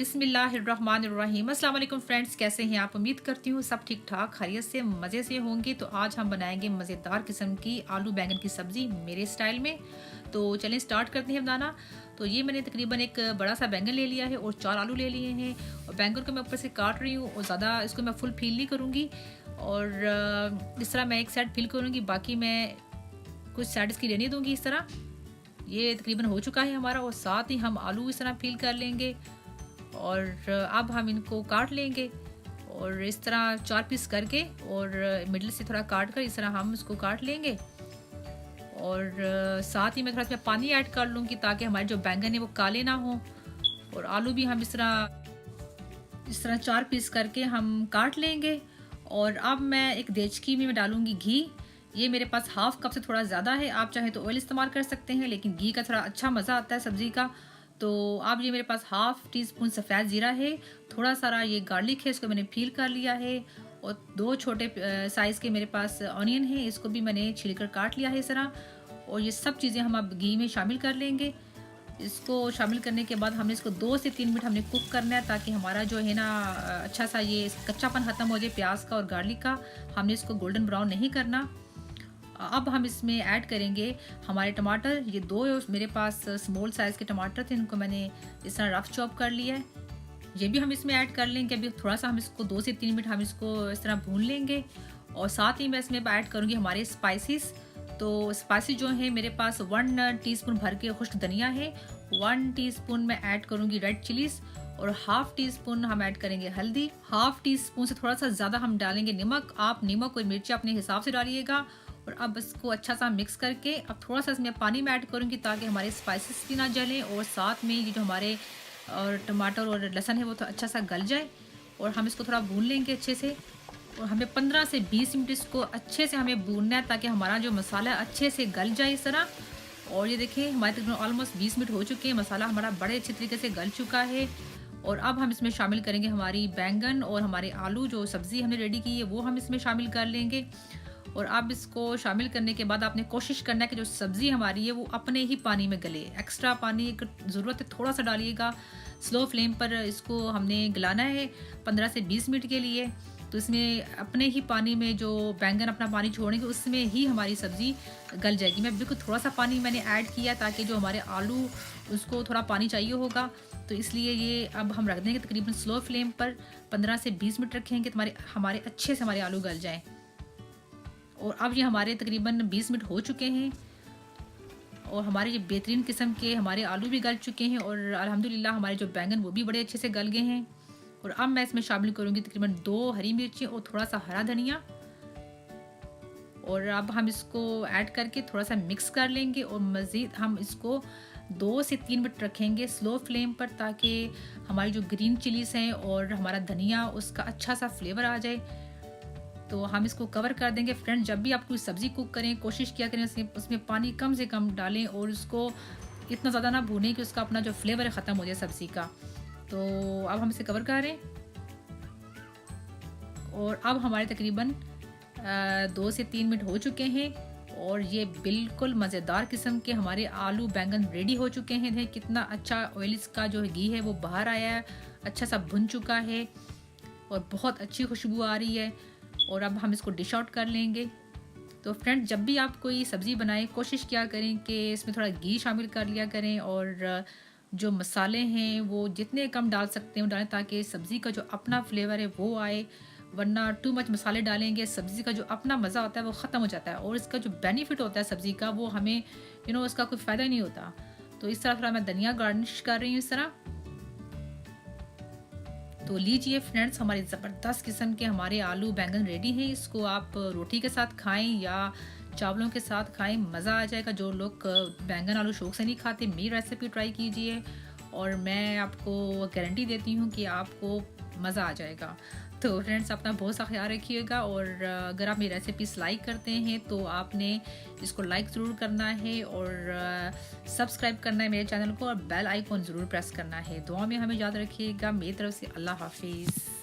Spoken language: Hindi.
बिस्मिल्लाहिर्रहमानिर्रहीम। अस्सलाम वालेकुम फ्रेंड्स, कैसे हैं आप? उम्मीद करती हूँ सब ठीक ठाक खैरियत से मज़े से होंगे। तो आज हम बनाएंगे मज़ेदार किस्म की आलू बैंगन की सब्ज़ी मेरे स्टाइल में। तो चलें स्टार्ट करते हैं बनाना। तो ये मैंने तकरीबन एक बड़ा सा बैंगन ले लिया है और 4 आलू ले लिए हैं। और बैंगन को मैं ऊपर से काट रही हूँ और ज़्यादा इसको मैं फुल फील नहीं करूँगी। और इस तरह मैं एक साइड फील करूँगी, बाकी मैं कुछ साइड इसकी रहने दूँगी इस तरह। ये तकरीबन हो चुका है हमारा, और साथ ही हम आलू इस तरह फील कर लेंगे। और अब हम इनको काट लेंगे और इस तरह 4 पीस करके, और मिडल से थोड़ा काट कर इस तरह हम इसको काट लेंगे। और साथ ही मैं थोड़ा इसमें पानी ऐड कर लूँगी ताकि हमारे जो बैंगन है वो काले ना हो। और आलू भी हम इस तरह 4 पीस करके हम काट लेंगे। और अब मैं एक देचकी में डालूँगी घी। ये मेरे पास हाफ कप से थोड़ा ज़्यादा है, आप चाहे तो ऑयल इस्तेमाल कर सकते हैं, लेकिन घी का थोड़ा अच्छा मज़ा आता है सब्ज़ी का। तो अब ये मेरे पास हाफ टी स्पून सफ़ेद ज़ीरा है, थोड़ा सारा ये गार्लिक है, इसको मैंने पील कर लिया है। और 2 छोटे साइज़ के मेरे पास ऑनियन है, इसको भी मैंने छिलकर काट लिया है इस तरह। और ये सब चीज़ें हम अब घी में शामिल कर लेंगे। इसको शामिल करने के बाद हमने इसको 2 से 3 मिनट हमने कुक करना है, ताकि हमारा जो है ना अच्छा सा ये कच्चापन ख़त्म हो जाए प्याज का और गार्लिक का। हमने इसको गोल्डन ब्राउन नहीं करना। अब हम इसमें ऐड करेंगे हमारे टमाटर। ये 2 मेरे पास स्मॉल साइज़ के टमाटर थे, इनको मैंने इस तरह रफ चॉप कर लिया है। ये भी हम इसमें ऐड कर लेंगे। अभी थोड़ा सा हम इसको 2 से 3 मिनट हम इसको इस तरह भून लेंगे। और साथ ही मैं इसमें ऐड करूँगी हमारे स्पाइसेस। तो स्पाइसेस जो है मेरे पास 1 टीस्पून भर के खुश्क धनिया है, 1 टीस्पून मैं ऐड करूँगी रेड चिलीज़, और हाफ टी स्पून हम ऐड करेंगे हल्दी। हाफ टी स्पून से थोड़ा सा ज़्यादा हम डालेंगे नमक। आप नमक और मिर्ची अपने हिसाब से डालिएगा। और अब इसको अच्छा सा मिक्स करके अब थोड़ा सा इसमें पानी में ऐड करूँगी ताकि हमारे स्पाइसेस भी ना जलें, और साथ में ये जो हमारे और टमाटर और लहसुन है वो तो अच्छा सा गल जाए। और हम इसको थोड़ा भून लेंगे अच्छे से। और हमें 15 से 20 मिनट इसको अच्छे से हमें भूनना है, ताकि हमारा जो मसाला अच्छे से गल जाए इस तरह। और ये देखिए हमारे तकरीबन ऑलमोस्ट 20 मिनट हो चुके हैं, मसाला हमारा बड़े अच्छे तरीके से गल चुका है। और अब हम इसमें शामिल करेंगे हमारी बैंगन और हमारे आलू, जो सब्ज़ी हमने रेडी की है वो हम इसमें शामिल कर लेंगे। और अब इसको शामिल करने के बाद आपने कोशिश करना है कि जो सब्ज़ी हमारी है वो अपने ही पानी में गले। एक्स्ट्रा पानी की ज़रूरत है थोड़ा सा डालिएगा। स्लो फ्लेम पर इसको हमने गलाना है 15 से 20 मिनट के लिए। तो इसमें अपने ही पानी में जो बैंगन अपना पानी छोड़ेंगे उसमें ही हमारी सब्ज़ी गल जाएगी। मैं बिल्कुल थोड़ा सा पानी मैंने ऐड किया ताकि जो हमारे आलू उसको थोड़ा पानी चाहिए होगा, तो इसलिए ये अब हम रख देंगे तकरीबन स्लो फ्लेम पर 15 से 20 मिनट रखेंगे तो हमारे अच्छे से हमारे आलू गल जाएँ। और अब ये हमारे तकरीबन 20 मिनट हो चुके हैं और हमारे ये बेहतरीन किस्म के हमारे आलू भी गल चुके हैं, और अल्हम्दुलिल्लाह हमारे जो बैंगन वो भी बड़े अच्छे से गल गए हैं। और अब मैं इसमें शामिल करूँगी तकरीबन 2 हरी मिर्ची और थोड़ा सा हरा धनिया। और अब हम इसको ऐड करके थोड़ा सा मिक्स कर लेंगे, और मज़ीद हम इसको 2 से 3 मिनट रखेंगे स्लो फ्लेम पर, ताकि हमारी जो ग्रीन चिलीज़ हैं और हमारा धनिया उसका अच्छा सा फ्लेवर आ जाए। तो हम इसको कवर कर देंगे। फ्रेंड्स, जब भी आप कोई सब्ज़ी कुक करें कोशिश किया करें उसमें पानी कम से कम डालें, और उसको इतना ज़्यादा ना भूनें कि उसका अपना जो फ्लेवर है ख़त्म हो जाए सब्ज़ी का। तो अब हम इसे कवर करें। और अब हमारे तकरीबन 2 से 3 मिनट हो चुके हैं, और ये बिल्कुल मज़ेदार किस्म के हमारे आलू बैंगन रेडी हो चुके हैं। देखें कितना अच्छा ऑयल इसका जो घी है वो बाहर आया है, अच्छा सा भुन चुका है और बहुत अच्छी खुशबू आ रही है। और अब हम इसको डिश आउट कर लेंगे। तो फ्रेंड्स, जब भी आप कोई सब्ज़ी बनाएं कोशिश किया करें कि इसमें थोड़ा घी शामिल कर लिया करें, और जो मसाले हैं वो जितने कम डाल सकते हैं डालें, ताकि सब्ज़ी का जो अपना फ्लेवर है वो आए। वरना टू मच मसाले डालेंगे सब्ज़ी का जो अपना मज़ा होता है वो ख़त्म हो जाता है, और इसका जो बेनिफिट होता है सब्ज़ी का वो हमें उसका कोई फ़ायदा नहीं होता। तो इस तरह थोड़ा मैं धनिया गार्निश कर रही हूँ इस तरह। तो लीजिए फ्रेंड्स, हमारे ज़बरदस्त किस्म के हमारे आलू बैंगन रेडी हैं। इसको आप रोटी के साथ खाएं या चावलों के साथ खाएं, मज़ा आ जाएगा। जो लोग बैंगन आलू शौक से नहीं खाते मेरी रेसिपी ट्राई कीजिए, और मैं आपको गारंटी देती हूँ कि आपको मज़ा आ जाएगा। तो फ्रेंड्स, अपना बहुत सा ख्याल रखिएगा, और अगर आप मेरी रेसिपीज़ लाइक करते हैं तो आपने इसको लाइक ज़रूर करना है, और सब्सक्राइब करना है मेरे चैनल को, और बेल आइकॉन ज़रूर प्रेस करना है। दुआ में हमें याद रखिएगा। मेरी तरफ से अल्लाह हाफिज़।